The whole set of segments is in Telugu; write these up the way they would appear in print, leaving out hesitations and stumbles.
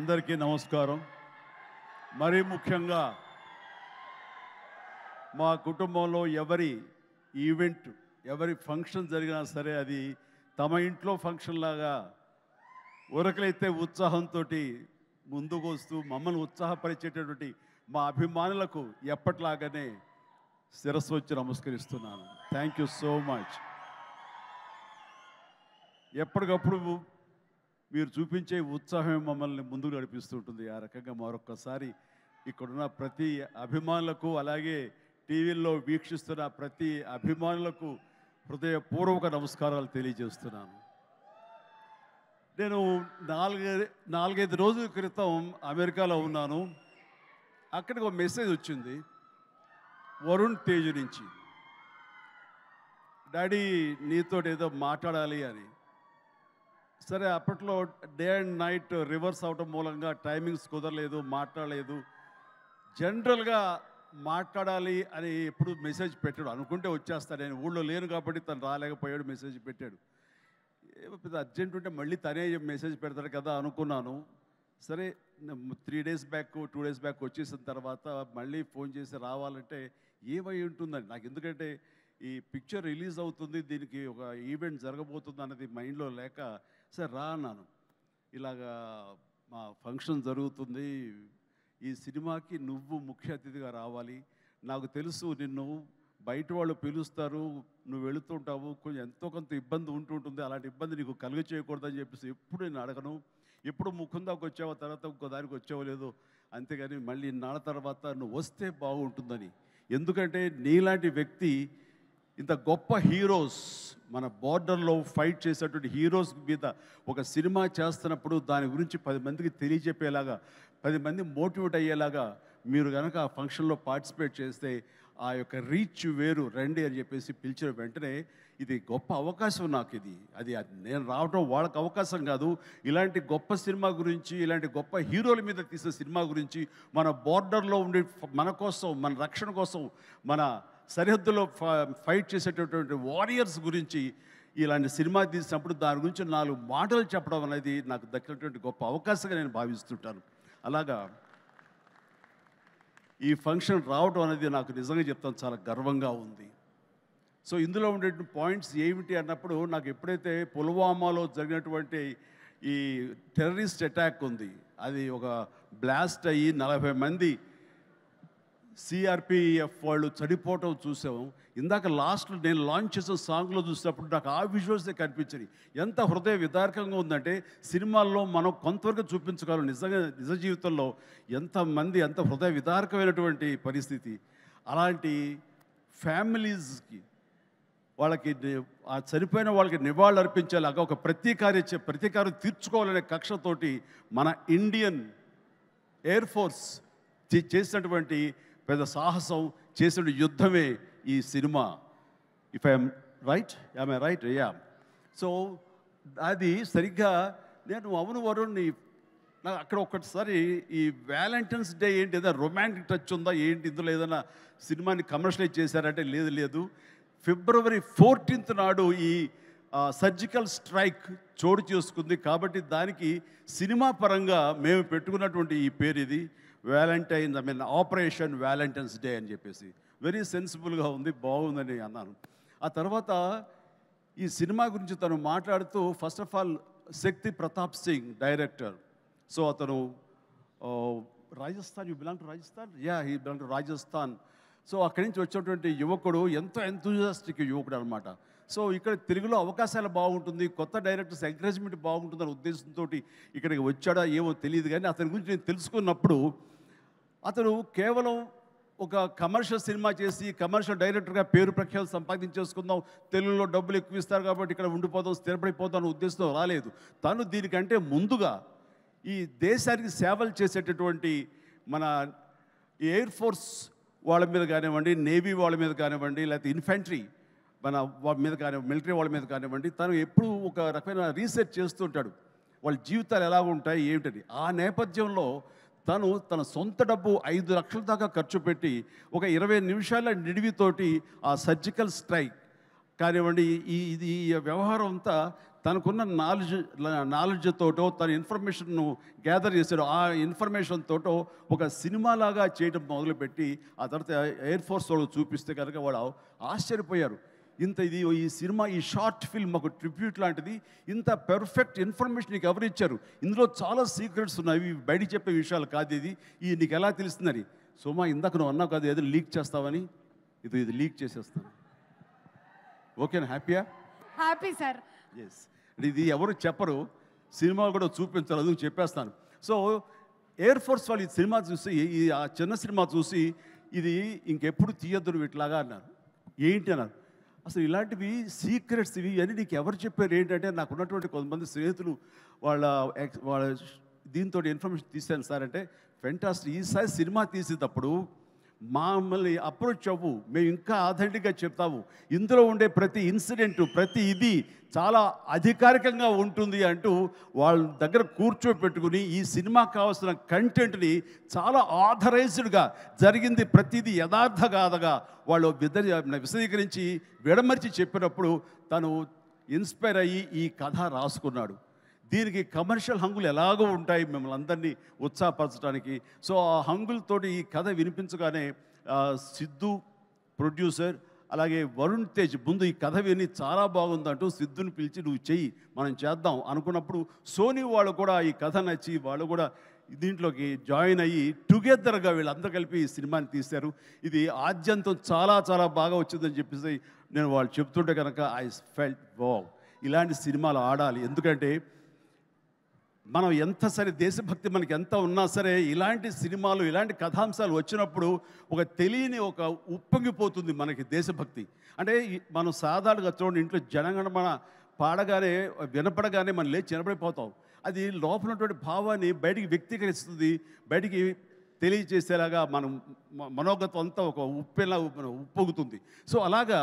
అందరికీ నమస్కారం. మరీ ముఖ్యంగా మా కుటుంబంలో ఎవరి ఈవెంట్, ఎవరి ఫంక్షన్ జరిగినా సరే అది తమ ఇంట్లో ఫంక్షన్ లాగా ఉరకలైతే ఉత్సాహంతో ముందుకు వస్తూ మమ్మల్ని ఉత్సాహపరిచేటటువంటి మా అభిమానులకు ఎప్పట్లాగానే శిరస్సు వచ్చి నమస్కరిస్తున్నాను. Thank you so much. ఎప్పటికప్పుడు మీరు చూపించే ఉత్సాహం మమ్మల్ని ముందుకు నడిపిస్తుంటుంది. ఆ రకంగా మరొక్కసారి ఇక్కడున్న ప్రతి అభిమానులకు, అలాగే టీవీల్లో వీక్షిస్తున్న ప్రతి అభిమానులకు హృదయపూర్వక నమస్కారాలు తెలియజేస్తున్నాను. నేను నాలుగైదు రోజుల క్రితం అమెరికాలో ఉన్నాను. అక్కడికి ఒక మెసేజ్ వచ్చింది వరుణ్ తేజ్ నుంచి. డాడీ నీతో ఏదో మాట్లాడాలి అని. సరే, అప్పట్లో డే అండ్ నైట్ రివర్స్ అవటం మూలంగా టైమింగ్స్ కుదరలేదు, మాట్లాడలేదు. జనరల్గా మాట్లాడాలి అని ఎప్పుడు మెసేజ్ పెట్టాడు. అనుకుంటే వచ్చేస్తాడు, నేను ఊళ్ళో లేను కాబట్టి తను రాలేకపోయాడు, మెసేజ్ పెట్టాడు. ఏమో పెద్ద అర్జెంట్ ఉంటే మళ్ళీ తనే మెసేజ్ పెడతాడు కదా అనుకున్నాను. సరే, 3 days బ్యాక్ 2 days బ్యాక్ వచ్చేసిన తర్వాత మళ్ళీ ఫోన్ చేసి రావాలంటే ఏమై ఉంటుందండి నాకు. ఎందుకంటే ఈ పిక్చర్ రిలీజ్ అవుతుంది, దీనికి ఒక ఈవెంట్ జరగబోతుంది అన్నది మైండ్లో లేక సరే రా అన్నాను. ఇలాగా మా ఫంక్షన్ జరుగుతుంది, ఈ సినిమాకి నువ్వు ముఖ్య అతిథిగా రావాలి. నాకు తెలుసు నిన్ను బయట వాళ్ళు పిలుస్తారు, నువ్వు వెళుతుంటావు, కొంచెం ఎంతో కొంత ఇబ్బంది ఉంటుంటుంది, అలాంటి ఇబ్బంది నీకు కలుగ చేయకూడదని చెప్పేసి ఎప్పుడు నేను అడగను. ఎప్పుడు ముఖందాకు వచ్చావో తర్వాత ఇంకో దానికి వచ్చావో లేదో, అంతేగాని మళ్ళీ నాన్న తర్వాత నువ్వు వస్తే బాగుంటుందని. ఎందుకంటే నీలాంటి వ్యక్తి, ఇంత గొప్ప హీరోస్, మన బార్డర్లో ఫైట్ చేసేటువంటి హీరోస్ మీద ఒక సినిమా చేస్తున్నప్పుడు దాని గురించి 10 మందికి తెలియజెప్పేలాగా, 10 మంది మోటివేట్ అయ్యేలాగా మీరు కనుక ఆ ఫంక్షన్లో పార్టిసిపేట్ చేస్తే ఆ యొక్క రీచ్ వేరు. రండి అని చెప్పేసి పిలిచిన వెంటనే ఇది గొప్ప అవకాశం నాకు. అది నేను రావడం వాళ్ళకి అవకాశం కాదు. ఇలాంటి గొప్ప సినిమా గురించి, ఇలాంటి గొప్ప హీరోల మీద తీసే సినిమా గురించి, మన బార్డర్లో ఉండే మన కోసం, మన రక్షణ కోసం, మన సరిహద్దులో ఫైట్ చేసేటటువంటి వారియర్స్ గురించి ఇలాంటి సినిమా తీసినప్పుడు దాని గురించి 4 మాటలు చెప్పడం అనేది నాకు దక్కినటువంటి గొప్ప అవకాశంగా నేను భావిస్తుంటాను. అలాగా ఈ ఫంక్షన్ రావడం అనేది నాకు నిజంగా చెప్తాను చాలా గర్వంగా ఉంది. సో ఇందులో ఉండే పాయింట్స్ ఏమిటి అన్నప్పుడు, నాకు ఎప్పుడైతే పుల్వామాలో జరిగినటువంటి ఈ టెర్రరిస్ట్ అటాక్ ఉంది, అది ఒక బ్లాస్ట్ అయ్యి 40 మంది సిఆర్పిఎఫ్ వాళ్ళు చనిపోవటం చూసాము. ఇందాక లాస్ట్లో నేను లాంచ్ చేసిన సాంగ్లో చూసినప్పుడు నాకు ఆ విజువల్సే కనిపించాయి. ఎంత హృదయ విదారకంగా ఉందంటే, సినిమాల్లో మనం కొంతవరకు చూపించగలం, నిజంగా నిజ జీవితంలో ఎంతమంది ఎంత హృదయ విదారకమైనటువంటి పరిస్థితి. అలాంటి ఫ్యామిలీస్కి, వాళ్ళకి ఆ చనిపోయిన వాళ్ళకి నివాళులు అర్పించేలాగా ఒక ప్రతీకారం తీర్చుకోవాలనే కక్షతోటి మన ఇండియన్ ఎయిర్ ఫోర్స్ చేసినటువంటి పెద్ద సాహసం, చేసిన యుద్ధమే ఈ cinema. If I'm right yeah. So అది సరిగ్గా నేను అవును వరుణ్, నాకు అక్కడ ఒక్కసారి ఈ వ్యాలంటైన్స్ డే ఏంటి, ఏదైనా రొమాంటిక్ టచ్ ఉందా ఏంటి, ఇందులో ఏదైనా సినిమాని కమర్షియలైజ్ చేశారంటే లేదు. February 14th నాడు ఈ సర్జికల్ స్ట్రైక్ చోటు చేసుకుంది. కాబట్టి దానికి సినిమా పరంగా మేము పెట్టుకున్నటువంటి ఈ పేరు ఇది ఆపరేషన్ వ్యాలంటైన్స్ డే అని చెప్పేసి. వెరీ సెన్సిబుల్గా ఉంది, బాగుందని అన్నాను. ఆ తర్వాత ఈ సినిమా గురించి తను మాట్లాడుతూ, first of all Shakti Pratap Singh director. So అతను Rajasthan, you belong to Rajasthan? Yeah, he belong to Rajasthan. So అక్కడి నుంచి వచ్చేటువంటి యువకుడు, ఎంతో ఎంతూజియాస్టిక్ యువకుడు అనమాట. సో ఇక్కడ తెలుగులో అవకాశాలు బాగుంటుంది, కొత్త డైరెక్టర్స్ ఎంకరేజ్మెంట్ బాగుంటుందనే ఉద్దేశంతో ఇక్కడికి వచ్చాడా ఏమో తెలియదు. కానీ అతని గురించి నేను తెలుసుకున్నప్పుడు, అతను కేవలం ఒక కమర్షియల్ సినిమా చేసి కమర్షియల్ డైరెక్టర్గా పేరు ప్రఖ్యాలు సంపాదించేసుకుందాం, తెలుగులో డబ్బులు ఎక్కువ ఇస్తారు కాబట్టి ఇక్కడ ఉండిపోదాం, స్థిరపడిపోదాం అనే ఉద్దేశంతో రాలేదు. తను దీనికంటే ముందుగా ఈ దేశానికి సేవలు చేసేటటువంటి మన ఎయిర్ ఫోర్స్ వాళ్ళ మీద కానివ్వండి, నేవీ వాళ్ళ మీద కానివ్వండి, లేకపోతే ఇన్ఫెంట్రీ మన వాళ్ళ మీద కానివ్వండి, మిలిటరీ వాళ్ళ మీద కానివ్వండి, తను ఎప్పుడు ఒక రకమైన రీసెర్చ్ చేస్తుంటాడు, వాళ్ళ జీవితాలు ఎలా ఉంటాయి ఏమిటని. ఆ నేపథ్యంలో తన సొంత డబ్బు 5 లక్షల దాకా ఖర్చు పెట్టి ఒక 20 నిమిషాల నిడివితోటి ఆ సర్జికల్ స్ట్రైక్ కానివ్వండి, ఈ వ్యవహారం అంతా తనకున్న నాలెడ్జ్ తోటో తన ఇన్ఫర్మేషన్ను గ్యాదర్ చేశాడు. ఆ ఇన్ఫర్మేషన్ తోటో ఒక సినిమాలాగా చేయడం మొదలుపెట్టి ఆ తర్వాత ఎయిర్ ఫోర్స్ వాళ్ళు చూపిస్తే కనుక వాళ్ళు ఆశ్చర్యపోయారు. ఈ సినిమా, ఈ షార్ట్ ఫిల్మ్ ఒక ట్రిబ్యూట్ లాంటిది, ఇంత పెర్ఫెక్ట్ ఇన్ఫర్మేషన్ నీకు ఎవరు ఇచ్చారు, ఇందులో చాలా సీక్రెట్స్ ఉన్నాయి, బయటికి చెప్పే విషయాలు కాదు, ఇది నీకు ఎలా తెలుస్తుందని. సోమా ఇందాక నువ్వు అన్నావు కాదు ఏదో లీక్ చేస్తావని, ఇది లీక్ చేసేస్తాను. ఓకేనా? హ్యాపీయా? Happy sir. ఎస్, ఇది ఎవరు చెప్పరు, సినిమా కూడా చూపించాలి, అందుకు చెప్పేస్తాను. సో ఎయిర్ ఫోర్స్ వాళ్ళు ఈ సినిమా చూసి, ఆ చిన్న సినిమా చూసి ఇది ఇంకెప్పుడు తీయద్దు వీటిలాగా అన్నారు. ఏంటి అన్నారు. అసలు ఇలాంటివి సీక్రెట్స్ ఇవన్నీ నీకు ఎవరు చెప్పారు ఏంటంటే, నాకు ఉన్నటువంటి కొంతమంది స్నేహితులు వాళ్ళ దీంతో ఇన్ఫర్మేషన్ తీశాను సార్ అంటే, ఫెంటాస్టిక్, ఈసారి సినిమా తీసేటప్పుడు మమ్మల్ని అప్రోచ్ అవ్వు, మేము ఇంకా ఆథెంటిక్గా చెప్తాము, ఇందులో ఉండే ప్రతి ఇన్సిడెంట్ ప్రతి ఇది చాలా అధికారికంగా ఉంటుంది అంటూ వాళ్ళ దగ్గర కూర్చోపెట్టుకుని ఈ సినిమాకి కావాల్సిన కంటెంట్ని చాలా ఆథరైజ్డ్గా జరిగింది ప్రతిదీ యథార్థగాథగా వాళ్ళు విశదీకరించి విడమర్చి చెప్పినప్పుడు తను ఇన్స్పైర్ అయ్యి ఈ కథ రాసుకున్నాడు. దీనికి కమర్షియల్ హంగులు ఎలాగో ఉంటాయి మిమ్మల్ని అందరినీ ఉత్సాహపరచడానికి. సో ఆ హంగులతోటి ఈ కథ వినిపించగానే సిద్ధు ప్రొడ్యూసర్ అలాగే వరుణ్ తేజ్ ముందు ఈ కథ విని చాలా బాగుందంటూ సిద్ధుని పిలిచి నువ్వు చెయ్యి మనం చేద్దాం అనుకున్నప్పుడు సోనీ వాళ్ళు కూడా ఈ కథ నచ్చి వాళ్ళు కూడా దీంట్లోకి జాయిన్ అయ్యి టుగెదర్గా వీళ్ళందరూ కలిపి ఈ సినిమాని తీశారు. ఇది ఆద్యంతం చాలా చాలా బాగా వచ్చిందని చెప్పేసి నేను వాళ్ళు చెప్తుంటే కనుక ఐ ఫెల్ట్ వావ్, ఇలాంటి సినిమాలు ఆడాలి. ఎందుకంటే మనం ఎంత సరే దేశభక్తి మనకి ఎంత ఉన్నా సరే ఇలాంటి సినిమాలు ఇలాంటి కథాంశాలు వచ్చినప్పుడు ఒక తెలియని ఒక ఉప్పొంగిపోతుంది మనకి దేశభక్తి. అంటే మనం సాధారణంగా చూడండి, ఇంట్లో జనగణమన పాడగానే వినపడగానే మనం లేచి నిలబడిపోతాం. అది లోపలటువంటి భావాన్ని బయటికి వ్యక్తీకరిస్తుంది, బయటికి తెలియజేసేలాగా మనం మనోగతం అంతా ఒక ఉప్పొంగుతుంది. సో అలాగా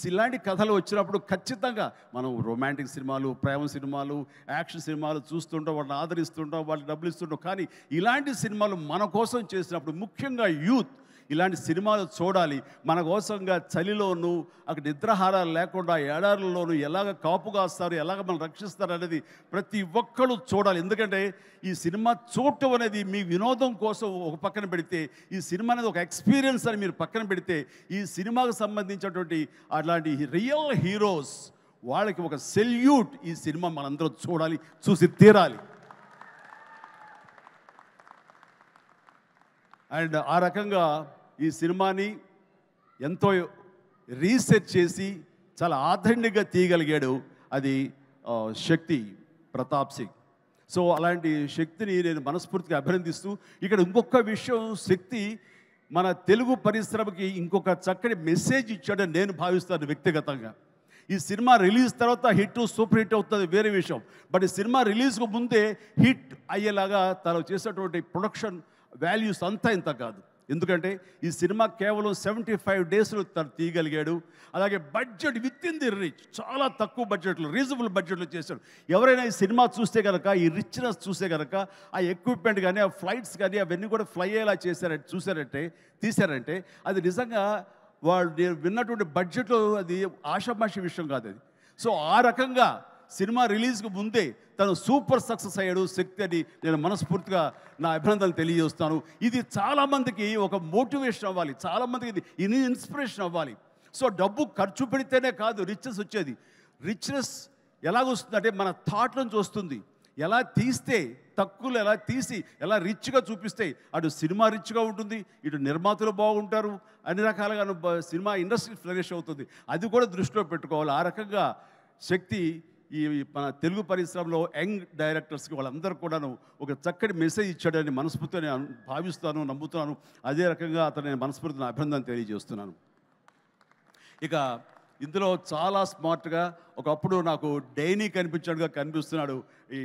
ఇలాంటి కథలు వచ్చినప్పుడు ఖచ్చితంగా మనం రొమాంటిక్ సినిమాలు, ప్రేమ సినిమాలు, యాక్షన్ సినిమాలు చూస్తుంటాం, వాళ్ళని ఆదరిస్తుంటాం, వాళ్ళకి డబ్బులు ఇస్తుంటాం. కానీ ఇలాంటి సినిమాలు మన కోసం చేసినప్పుడు ముఖ్యంగా యూత్ ఇలాంటి సినిమాలు చూడాలి. మన కోసంగా చలిలోనూ అక్కడ నిద్రాహారాలు లేకుండా ఏడారుల్లోనూ ఎలాగ కాపు కాస్తారు, ఎలాగ మనం రక్షిస్తారు అనేది ప్రతి ఒక్కరు చూడాలి. ఎందుకంటే ఈ సినిమా చూడటం అనేది మీ వినోదం కోసం ఒక పక్కన పెడితే, ఈ సినిమా అనేది ఒక ఎక్స్పీరియన్స్ అని మీరు పక్కన పెడితే, ఈ సినిమాకు సంబంధించినటువంటి అలాంటి రియల్ హీరోస్ వాళ్ళకి ఒక సెల్యూట్. ఈ సినిమా మనందరం చూడాలి, చూసి తీరాలి. అండ్ ఆ రకంగా ఈ సినిమాని ఎంతో రీసెర్చ్ చేసి చాలా ఆథెంటిక్గా తీయగలిగాడు అది శక్తి ప్రతాప్ సింగ్. సో అలాంటి శక్తిని నేను మనస్ఫూర్తిగా అభినందిస్తూ, ఇక్కడ ఇంకొక విషయం, శక్తి మన తెలుగు పరిశ్రమకి ఇంకొక చక్కటి మెసేజ్ ఇచ్చాడని నేను భావిస్తాను వ్యక్తిగతంగా. ఈ సినిమా రిలీజ్ తర్వాత హిట్ సూపర్ హిట్ అవుతుంది వేరే విషయం, బట్ ఈ సినిమా రిలీజ్కు ముందే హిట్ అయ్యేలాగా తను చేసేటువంటి ప్రొడక్షన్ వాల్యూస్ అంతా ఇంత కాదు. ఎందుకంటే ఈ సినిమా కేవలం 75 డేస్లో తను తీయగలిగాడు. అలాగే budget with in the rich, చాలా తక్కువ బడ్జెట్లో, రీజనబుల్ బడ్జెట్లో చేశాడు. ఎవరైనా ఈ సినిమా చూస్తే కనుక, ఈ రిచ్నెస్ చూస్తే కనుక, ఆ ఎక్విప్మెంట్ కానీ ఆ ఫ్లైట్స్ కానీ అవన్నీ కూడా ఫ్లై అయ్యేలా తీశారంటే అది నిజంగా వాళ్ళు విన్నటువంటి బడ్జెట్లో అది ఆషామాషి విషయం కాదు అది. సో ఆ రకంగా సినిమా రిలీజ్కి ముందే తను సూపర్ సక్సెస్ అయ్యాడు శక్తి అని నేను మనస్ఫూర్తిగా నా అభినందనలు తెలియజేస్తాను. ఇది చాలామందికి ఒక మోటివేషన్ అవ్వాలి, చాలామందికి ఇది ఇన్స్పిరేషన్ అవ్వాలి. సో డబ్బు ఖర్చు పెడితేనే కాదు రిచ్నెస్ వచ్చేది. రిచ్నెస్ ఎలాగొస్తుందంటే మన థాట్ నుంచి వస్తుంది. ఎలా తీస్తే, తక్కువలో ఎలా తీసి ఎలా రిచ్గా చూపిస్తే అటు సినిమా రిచ్గా ఉంటుంది, ఇటు నిర్మాతలు బాగుంటారు, అన్ని రకాలుగా సినిమా ఇండస్ట్రీ ఫ్లరిష్ అవుతుంది. అది కూడా దృష్టిలో పెట్టుకోవాలి. ఆ రకంగా శక్తి ఈ మన తెలుగు పరిశ్రమలో యంగ్ డైరెక్టర్స్కి వాళ్ళందరూ కూడాను ఒక చక్కటి మెసేజ్ ఇచ్చాడని మనస్ఫూర్తిగా నేను భావిస్తాను, నమ్ముతున్నాను. అదే రకంగా అతను నేను మనస్ఫూర్తిని అభినందన తెలియజేస్తున్నాను. ఇక ఇందులో చాలా స్మార్ట్గా ఒకప్పుడు నాకు డైనీ కనిపించాడుగా కనిపిస్తున్నాడు ఈ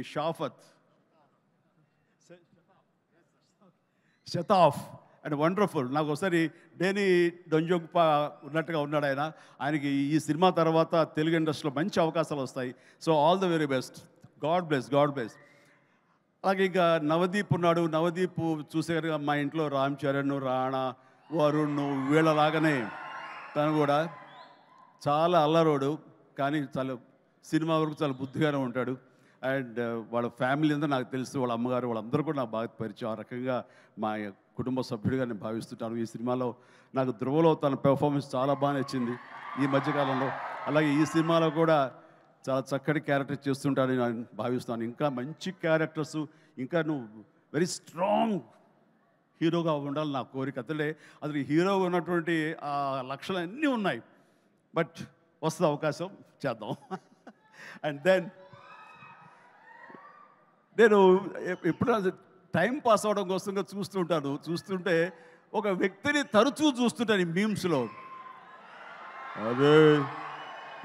షతాఫ్ అండ్ వండర్ఫుల్. నాకు ఒకసారి డేనీ డొంజోగ్పా ఉన్నట్టుగా ఉన్నాడు ఆయన. ఆయనకి ఈ సినిమా తర్వాత తెలుగు ఇండస్ట్రీలో మంచి అవకాశాలు వస్తాయి. So all the very best. God bless. అలాగే ఇంకా నవదీప్ ఉన్నాడు. నవదీప్ చూసేగా మా ఇంట్లో రామ్ చరణ్, రాణా, వరుణ్ వీళ్ళలాగానే తను కూడా చాలా అల్లరోడు, కానీ చాలా సినిమా వరకు చాలా బుద్ధిగానే ఉంటాడు. అండ్ వాళ్ళ ఫ్యామిలీ అంతా నాకు తెలుసు, వాళ్ళ అమ్మగారు వాళ్ళందరూ కూడా నాకు బాగా పరిచయం. ఆ రకంగా మా కుటుంబ సభ్యుడిగా నేను భావిస్తుంటాను. ఈ సినిమాలో నాకు ధ్రువలో తన పెర్ఫార్మెన్స్ చాలా బాగా నచ్చింది ఈ మధ్యకాలంలో. అలాగే ఈ సినిమాలో కూడా చాలా చక్కటి క్యారెక్టర్ చేస్తుంటానని నేను భావిస్తాను. ఇంకా మంచి క్యారెక్టర్స్, ఇంకా నువ్వు వెరీ స్ట్రాంగ్ హీరోగా ఉండాలి నా కోరిక. అసలు హీరోగా ఉన్నటువంటి ఆ లక్షణాలు అన్నీ ఉన్నాయి. బట్ వస్తుంది అవకాశం, చేద్దాం. అండ్ దెన్ నేను ఎప్పుడు టైం పాస్ అవడం కోసంగా చూస్తుంటే ఒక వ్యక్తిని తరచూ చూస్తుంటాను ఈ మీమ్స్లో. అదే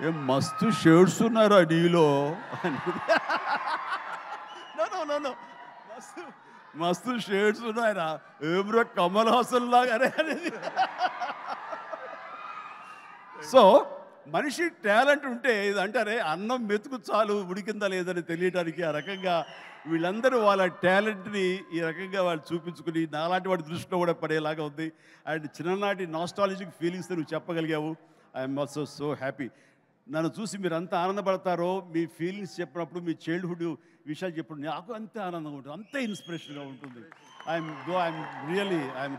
ఏం మస్తు షేడ్స్ ఉన్నారా నీలో అని. నో మస్తు షేడ్స్ ఉన్నాయరా, ఏమ్రో కమల్ హాసన్ లాగానే అనేది. సో మనిషి టాలెంట్ ఉంటే ఇది అంటారే, అన్నం మెతుకు చాలు ఉడికిందా లేదని తెలియడానికి. ఆ రకంగా వీళ్ళందరూ వాళ్ళ టాలెంట్ని ఈ రకంగా వాళ్ళు చూపించుకుని నాలాంటి వాడి దృష్టిలో కూడా పడేలాగా ఉంది. అండ్ చిన్ననాటి నాస్టాలజిక్ ఫీలింగ్స్ నువ్వు చెప్పగలిగావు. I'm also so happy. నన్ను చూసి మీరు అంత ఆనందపడతారో, మీ ఫీలింగ్స్ చెప్పినప్పుడు, మీ చైల్డ్హుడ్ విషయాలు చెప్పినప్పుడు నాకు అంతే ఆనందంగా ఉంటుంది, అంతే ఇన్స్పిరేషన్గా ఉంటుంది. I'm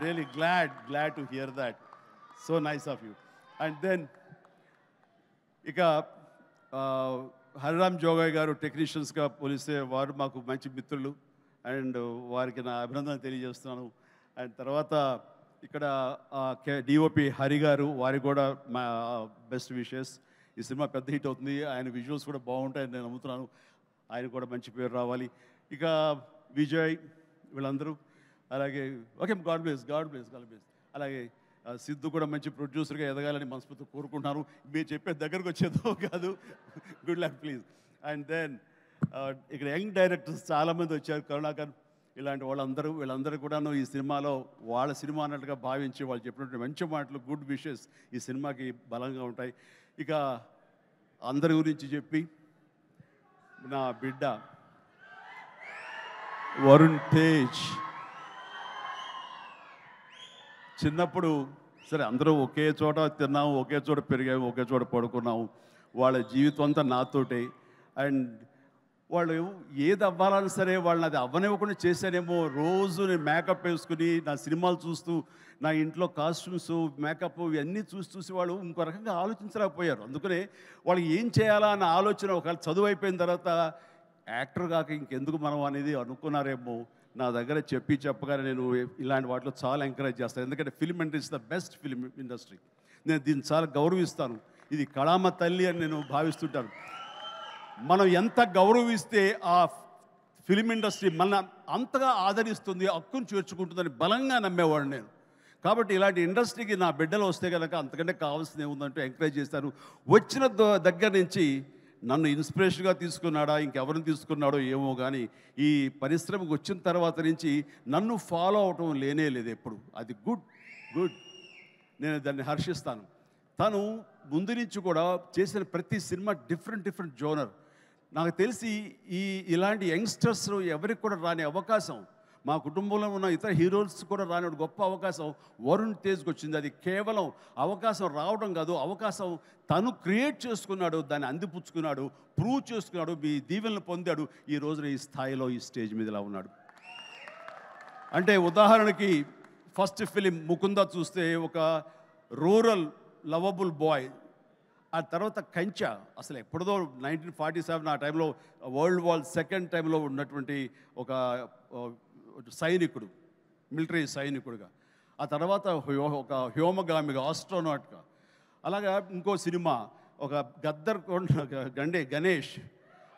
really glad to hear that. So nice of you. And then ఇక హరిరామ్ జోగయ్య గారు టెక్నీషియన్స్గా పోలిస్తే వారు మాకు మంచి మిత్రులు. అండ్ వారికి నా అభినందన తెలియజేస్తున్నాను. అండ్ తర్వాత ఇక్కడ డిఓపి హరి గారు, వారికి కూడా మా బెస్ట్ విషెస్. ఈ సినిమా పెద్ద హిట్ అవుతుంది, ఆయన విజువల్స్ కూడా బాగుంటాయని నేను నమ్ముతున్నాను. ఆయన కూడా మంచి పేరు రావాలి. ఇక విజయ్ వీళ్ళందరూ, అలాగే ఓకే, గాడ్ బ్లెస్. అలాగే సిద్ధు కూడా మంచి ప్రొడ్యూసర్గా ఎదగాలని మనస్ఫూర్తిగా కోరుకుంటున్నాను. మీరు చెప్పే దగ్గరకు వచ్చేదో కాదు. Good luck please. And then ఇక్కడ యంగ్ డైరెక్టర్స్ చాలామంది వచ్చారు, కరుణాకర్ ఇలాంటి వీళ్ళందరూ కూడాను ఈ సినిమాలో వాళ్ళ సినిమా అన్నట్టుగా భావించి వాళ్ళు చెప్పినటువంటి మంచి మాటలు, గుడ్ విషెస్ ఈ సినిమాకి బలంగా ఉంటాయి. ఇక అందరి గురించి చెప్పి, నా బిడ్డ వరుణ్ తేజ్ చిన్నప్పుడు సరే అందరూ ఒకే చోట తిన్నాము, ఒకే చోట పెరిగాము, ఒకే చోట పడుకున్నాము. వాళ్ళ జీవితం అంతా నాతోటే. అండ్ వాళ్ళు ఏది అవ్వాలని సరే వాళ్ళని అది అవ్వనివ్వకుండా చేశానేమో. రోజు నేను మేకప్ వేసుకుని నా సినిమాలు చూస్తూ, నా ఇంట్లో కాస్ట్యూమ్స్, మేకప్ ఇవన్నీ చూసి వాళ్ళు ఇంకో రకంగా ఆలోచించలేకపోయారు. అందుకనే వాళ్ళకి ఏం చేయాలా అన్న ఆలోచన ఒకవేళ చదువు అయిపోయిన తర్వాత యాక్టర్ కాక ఇంకెందుకు మనం అనేది అనుకున్నారేమో. నా దగ్గర చెప్పగానే నేను ఇలాంటి వాటిలో చాలా ఎంకరేజ్ చేస్తాను. ఎందుకంటే film industry the best film industry. నేను దీన్ని చాలా గౌరవిస్తాను. ఇది కళామ తల్లి అని నేను భావిస్తుంటాను. మనం ఎంత గౌరవిస్తే ఆ ఫిల్మ్ ఇండస్ట్రీ మన అంతగా ఆదరిస్తుంది, హక్కును చేర్చుకుంటుందని బలంగా నమ్మేవాడు నేను. కాబట్టి ఇలాంటి ఇండస్ట్రీకి నా బిడ్డలు వస్తే కనుక అంతకంటే కావాల్సింది ఏముందంటూ ఎంకరేజ్ చేస్తాను. వచ్చిన దగ్గర నుంచి నన్ను ఇన్స్పిరేషన్గా తీసుకున్నాడా, ఇంకెవరిని తీసుకున్నాడో ఏమో కానీ, ఈ పరిశ్రమకు వచ్చిన తర్వాత నుంచి నన్ను ఫాలో అవటం లేదు ఎప్పుడు. అది గుడ్. నేను దాన్ని హర్షిస్తాను. తను ముందు నుంచి కూడా చేసిన ప్రతి సినిమా డిఫరెంట్ జోనర్. నాకు తెలిసి ఇలాంటి యంగ్స్టర్స్ ఎవరికి కూడా రాని అవకాశం, మా కుటుంబంలో ఉన్న ఇతర హీరోస్ కూడా రాని గొప్ప అవకాశం వరుణ్ తేజ్కి వచ్చింది. అది కేవలం అవకాశం రావడం కాదు, అవకాశం తను క్రియేట్ చేసుకున్నాడు, దాన్ని అందిపుచ్చుకున్నాడు, ప్రూవ్ చేసుకున్నాడు, మీ దీవెనలు పొందాడు. ఈ రోజున ఈ స్థాయిలో ఈ స్టేజ్ మీద ఇలా ఉన్నాడు. అంటే ఉదాహరణకి ఫస్ట్ ఫిలిం ముకుంద చూస్తే ఒక రూరల్ లవబుల్ బాయ్. ఆ తర్వాత కంచా, అసలు ఎప్పుడుదో 1947 ఆ టైంలో వరల్డ్ వార్ సెకండ్ టైంలో ఉన్నటువంటి ఒక సైనికుడు, మిలిటరీ సైనికుడుగా. ఆ తర్వాత ఒక హ్యోమగామిగా, ఆస్ట్రోనాట్గా. అలాగా ఇంకో సినిమా ఒక గద్దర్ గణేష్,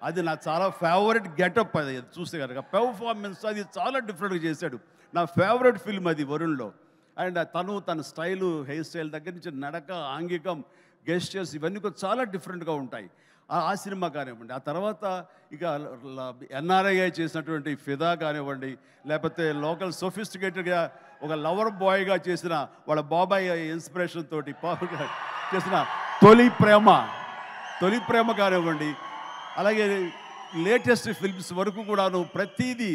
అది నాకు చాలా ఫేవరెట్ గెటప్. అది చూస్తే కనుక పెర్ఫార్మెన్స్ అది చాలా డిఫరెంట్గా చేశాడు. నా ఫేవరెట్ ఫిల్మ్ అది వరుణ్లో. అండ్ తన స్టైలు, హెయిర్ స్టైల్ దగ్గర నుంచి నడక, ఆంగికం, గెస్టర్స్ ఇవన్నీ కూడా చాలా డిఫరెంట్గా ఉంటాయి. ఆ సినిమా కానివ్వండి. ఆ తర్వాత ఇక ఎన్ఆర్ఐ చేసినటువంటి ఫిదా కానివ్వండి, లేకపోతే లోకల్ సోఫిస్టికేటెడ్గా ఒక లవర్ బాయ్గా చేసిన వాళ్ళ బాబాయ్ ఇన్స్పిరేషన్ తోటి చేసిన తొలి ప్రేమ కానివ్వండి. అలాగే లేటెస్ట్ ఫిల్మ్స్ వరకు కూడాను ప్రతిదీ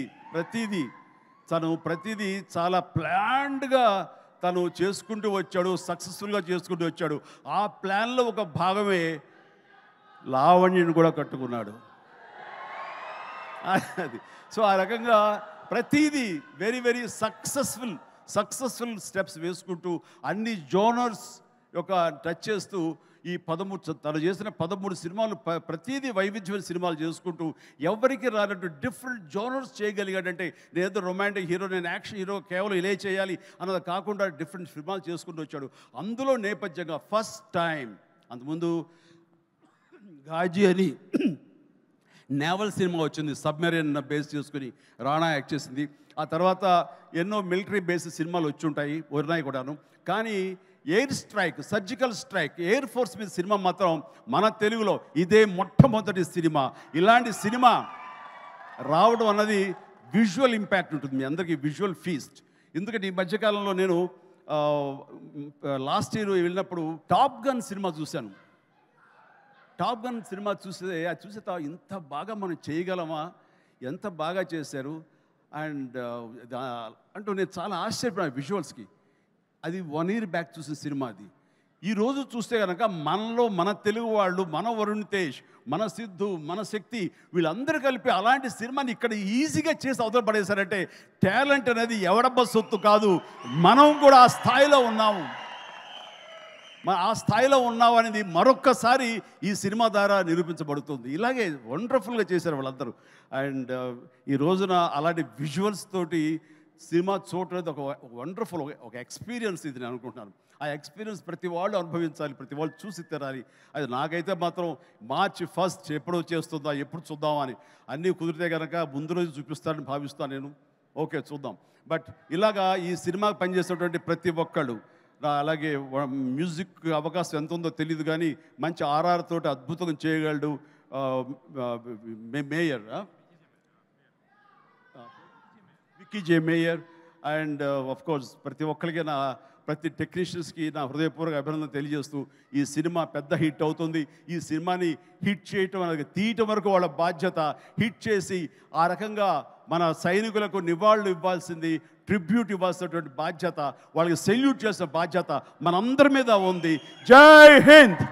చాలా ప్లాన్డ్గా తను చేసుకుంటూ వచ్చాడు, సక్సెస్ఫుల్గా చేసుకుంటూ వచ్చాడు. ఆ ప్లాన్లో ఒక భాగమే లావణ్యను కూడా కట్టుకున్నాడు. అది సో ఆ రకంగా ప్రతిదీ వెరీ వెరీ సక్సెస్ఫుల్ స్టెప్స్ వేసుకుంటూ అన్ని జోనర్స్ యొక్క టచ్ చేస్తూ ఈ 13 తను చేసిన 13 సినిమాలు ప్రతిదీ వైవిధ్యమైన సినిమాలు చేసుకుంటూ ఎవరికి రానట్టు డిఫరెంట్ జోనర్స్ చేయగలిగాడంటే నేనేదో రొమాంటిక్ హీరో, నేను యాక్షన్ హీరో, కేవలం ఇలా చేయాలి అన్నది కాకుండా డిఫరెంట్ సినిమాలు చేసుకుంటూ వచ్చాడు. అందులో నేపథ్యంగా ఫస్ట్ టైం అంతకుముందు గాజీ అని నేవల్ సినిమా వచ్చింది, సబ్మెరీన్ బేస్ చేసుకుని రాణా యాక్ట్ చేసింది. ఆ తర్వాత ఎన్నో మిలిటరీ బేస్ సినిమాలు వచ్చి ఉంటాయి, ఉన్నాయి కూడాను. కానీ air strike, surgical strike, air force మీద సినిమా మాత్రం మన తెలుగులో ఇదే మొట్టమొదటి సినిమా. ఇలాంటి సినిమా రావడం అన్నది విజువల్ ఇంపాక్ట్ ఉంటుంది, మీ అందరికీ విజువల్ ఫీస్ట్. ఎందుకంటే ఈ మధ్యకాలంలో నేను లాస్ట్ ఇయర్ వెళ్ళినప్పుడు టాప్ గన్ సినిమా చూశాను. టాప్ గన్ సినిమా చూస్తే ఇంత బాగా మనం చేయగలమా, ఎంత బాగా చేశారు అండ్ అంటూ నేను చాలా ఆశ్చర్యపోయాను విజువల్స్కి. అది 1 year బ్యాక్ చూసిన సినిమా. అది ఈరోజు చూస్తే కనుక మనలో మన తెలుగు వాళ్ళు, మన వరుణ్ తేజ్, మన సిద్ధు, మన శక్తి వీళ్ళందరూ కలిపి అలాంటి సినిమాని ఇక్కడ ఈజీగా చేసి అవతల పడేశారంటే టాలెంట్ అనేది ఎవడబ్బా సొత్తు కాదు, మనం కూడా ఆ స్థాయిలో ఉన్నాము. ఆ స్థాయిలో ఉన్నావు అనేది మరొక్కసారి ఈ సినిమా ద్వారా నిరూపించబడుతుంది. ఇలాగే వండర్ఫుల్గా చేశారు వాళ్ళందరూ. అండ్ ఈ రోజున అలాంటి విజువల్స్ తోటి సినిమా చూడలేదు ఒక వండర్ఫుల్ ఒక ఎక్స్పీరియన్స్ ఇది నేను అనుకుంటున్నాను. ఆ ఎక్స్పీరియన్స్ ప్రతి వాళ్ళు అనుభవించాలి, ప్రతి వాళ్ళు చూసి తినాలి. అది నాకైతే మాత్రం March 1 ఎప్పుడో చేస్తుందా, ఎప్పుడు చూద్దాం అని అన్నీ కుదిరితే కనుక ముందు రోజు చూపిస్తానని భావిస్తాను నేను. ఓకే చూద్దాం. బట్ ఇలాగా ఈ సినిమాకి పనిచేసేటువంటి ప్రతి ఒక్కళ్ళు, అలాగే మ్యూజిక్ అవకాశం ఎంత ఉందో తెలియదు కానీ మంచి RR తోటి అద్భుతంగా చేయగలడు mayor, Vicky J mayor. And of course ప్రతి ఒక్కరికి ప్రతి టెక్నీషియన్స్కి నా హృదయపూర్వక అభినందన తెలియజేస్తూ ఈ సినిమా పెద్ద హిట్ అవుతుంది. ఈ సినిమాని హిట్ చేయటం అనేది తీయటం వరకు వాళ్ళ బాధ్యత. హిట్ చేసి ఆ రకంగా మన సైనికులకు నివాళులు ఇవ్వాల్సింది, ట్రిబ్యూట్ ఇవ్వాల్సినటువంటి బాధ్యత, వాళ్ళకి సెల్యూట్ చేసిన బాధ్యత మనందరి మీద ఉంది. జై హింద్.